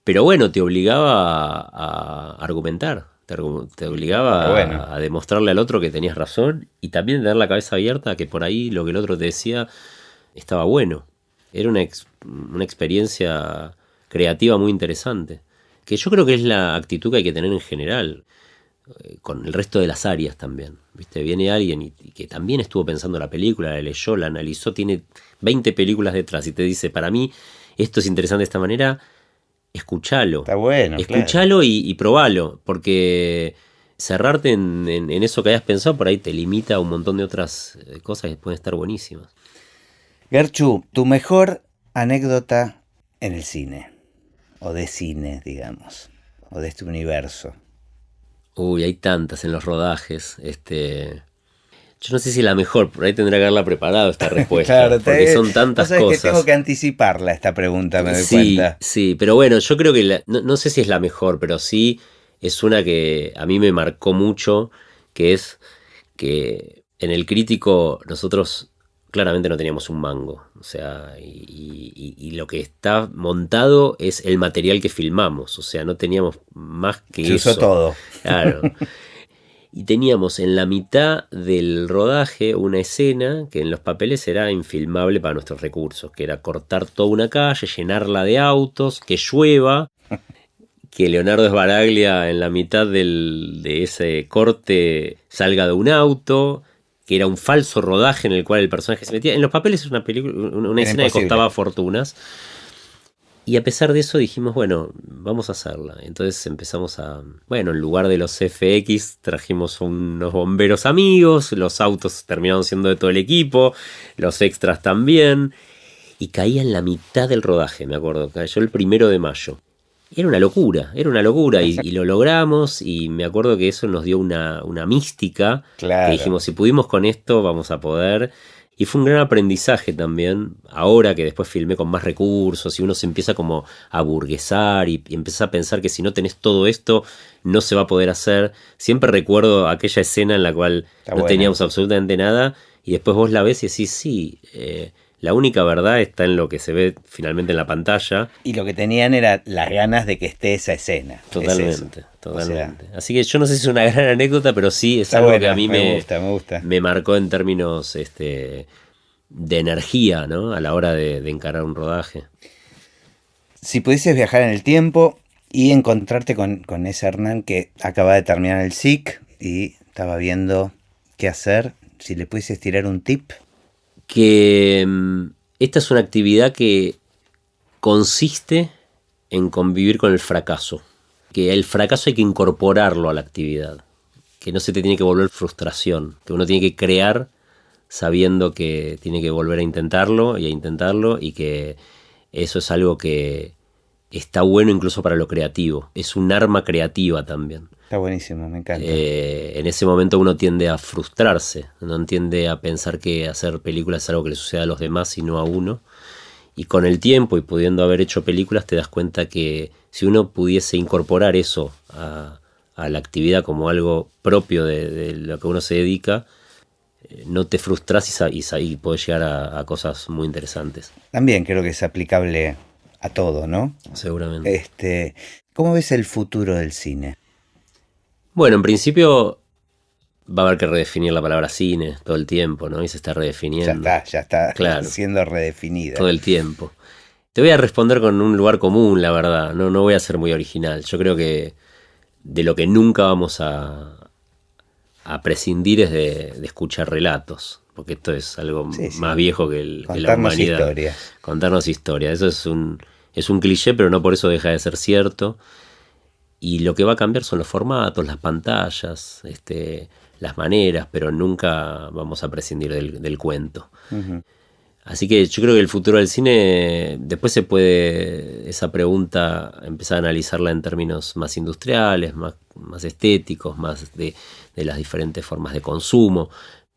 pero bueno, te obligaba a argumentar. Te obligaba a demostrarle al otro que tenías razón, y también tener la cabeza abierta a que por ahí lo que el otro te decía estaba bueno. Era una experiencia creativa muy interesante, que yo creo que es la actitud que hay que tener en general, con el resto de las áreas también. ¿Viste? Viene alguien y que también estuvo pensando la película, la leyó, la analizó, tiene 20 películas detrás y te dice, para mí esto es interesante de esta manera, escuchalo. Está bueno. Escuchalo, claro. y probalo, porque cerrarte en eso que hayas pensado por ahí te limita a un montón de otras cosas que pueden estar buenísimas. Gerchu, tu mejor anécdota en el cine, o de cine, digamos, o de este universo. Uy, hay tantas en los rodajes. Yo no sé si la mejor, por ahí tendría que haberla preparado esta respuesta, claro, porque son tantas cosas. Que tengo que anticiparla esta pregunta, me doy cuenta. Sí, pero bueno, yo creo que no sé si es la mejor, pero sí es una que a mí me marcó mucho, que es que en El Crítico nosotros claramente no teníamos un mango, o sea, y lo que está montado es el material que filmamos, o sea, no teníamos más que eso. Se usó todo. Claro. Y teníamos en la mitad del rodaje una escena que en los papeles era infilmable para nuestros recursos, que era cortar toda una calle, llenarla de autos, que llueva, que Leonardo Sbaraglia en la mitad de ese corte salga de un auto, que era un falso rodaje en el cual el personaje se metía. En los papeles es una escena que costaba fortunas. Y a pesar de eso dijimos, bueno, vamos a hacerla. Entonces empezamos en lugar de los FX trajimos unos bomberos amigos, los autos terminaron siendo de todo el equipo, los extras también. Y caía en la mitad del rodaje, me acuerdo, cayó el 1 de mayo. Era una locura, y lo logramos, y me acuerdo que eso nos dio una mística, claro. Que dijimos, si pudimos con esto, vamos a poder. Y fue un gran aprendizaje también, ahora que después filmé con más recursos, y uno se empieza como a burguesar, y empieza a pensar que si no tenés todo esto, no se va a poder hacer. Siempre recuerdo aquella escena en la cual teníamos absolutamente nada, y después vos la ves y decís, sí, la única verdad está en lo que se ve finalmente en la pantalla. Y lo que tenían era las ganas de que esté esa escena. Totalmente. O sea, así que yo no sé si es una gran anécdota, pero sí es algo que a mí me gusta. Me marcó en términos de energía, ¿no? A la hora de encarar un rodaje. Si pudieses viajar en el tiempo y encontrarte con ese Hernán que acaba de terminar el SIC y estaba viendo qué hacer, si le pudieses tirar un tip. Que esta es una actividad que consiste en convivir con el fracaso. Que el fracaso hay que incorporarlo a la actividad. Que no se te tiene que volver frustración. Que uno tiene que crear sabiendo que tiene que volver a intentarlo, y que eso es algo que está bueno incluso para lo creativo. Es un arma creativa también. Está buenísimo, me encanta. En ese momento uno tiende a frustrarse, no tiende a pensar que hacer películas es algo que le sucede a los demás y no a uno. Y con el tiempo y pudiendo haber hecho películas te das cuenta que si uno pudiese incorporar eso a la actividad como algo propio de lo que uno se dedica, no te frustras y puedes llegar a cosas muy interesantes. También creo que es aplicable a todo, ¿no? Seguramente. ¿Cómo ves el futuro del cine? Bueno, en principio va a haber que redefinir la palabra cine todo el tiempo, ¿no? Y se está redefiniendo. Ya está siendo redefinida. Todo el tiempo. Te voy a responder con un lugar común, la verdad. No voy a ser muy original. Yo creo que de lo que nunca vamos a prescindir es de escuchar relatos. porque esto es algo Sí, sí. más viejo que la Contarnos humanidad. historias. Contarnos historias. Eso es un cliché, pero no por eso deja de ser cierto. Y lo que va a cambiar son los formatos, las pantallas, las maneras, pero nunca vamos a prescindir del cuento. Ujú. Así que yo creo que el futuro del cine, después se puede esa pregunta empezar a analizarla en términos más industriales, más estéticos, más de las diferentes formas de consumo,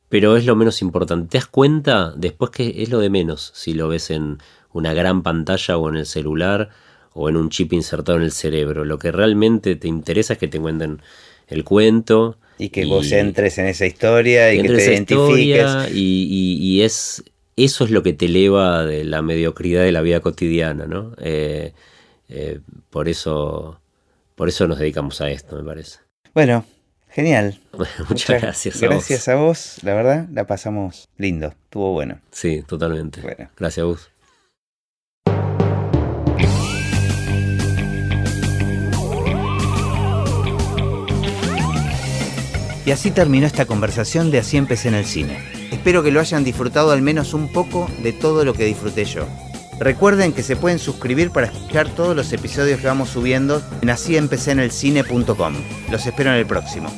pero es lo menos importante. ¿Te das cuenta después que es lo de menos si lo ves en una gran pantalla o en el celular o en un chip insertado en el cerebro? Lo que realmente te interesa es que te cuenten el cuento. Y que vos entres en esa historia y que te identifiques. Y eso es lo que te eleva de la mediocridad de la vida cotidiana, ¿no? Por eso nos dedicamos a esto, me parece. Bueno, genial. Bueno, muchas gracias a vos. Gracias a vos, la verdad, la pasamos lindo, estuvo bueno. Sí, totalmente. Bueno. Gracias a vos. Y así terminó esta conversación de Así empecé en el cine. Espero que lo hayan disfrutado al menos un poco de todo lo que disfruté yo. Recuerden que se pueden suscribir para escuchar todos los episodios que vamos subiendo en asíempecéenelcine.com. Los espero en el próximo.